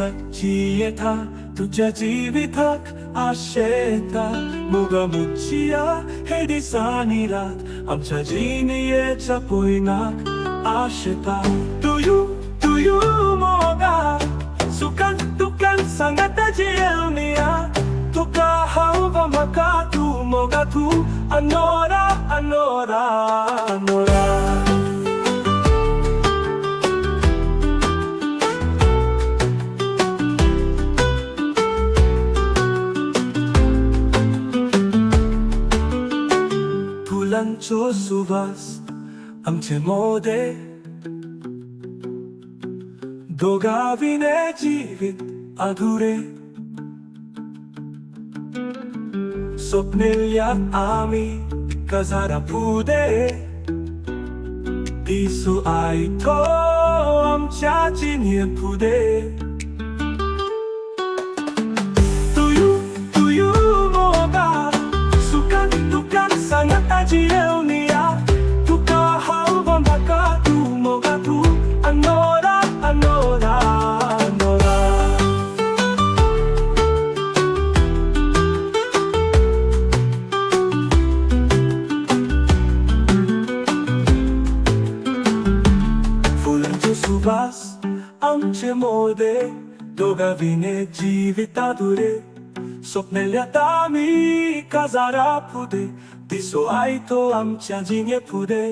sosnak jiyetha Thujya jeevithak Ashetha muga mujya Dees aani raath Amcha jiniyechya poinaak Ashetha Title-Moga Sukanth dukanth sangatha jiyevnya Thuka hanv mhaka Title-Moga Thu Anora Anoraa Fulancho सुवास आमचे मोदे दोघाविने जीवित अधुरे स्वप्निल्यात आम्ही कजारा पुढे दिसू आयतो आमच्या जिनीय पुढे Title-Moga Sukanth dukanth sangatha jiyevnya Thuka hanv mhaka Title-Moga Thu Anora Fulancho सुवास आमचे मोदे दोघाविने जीवित अधुरे स्वप्नेल्यात आम्ही कजारा पुढे दिसो आयतो आमच्या जिने पुढे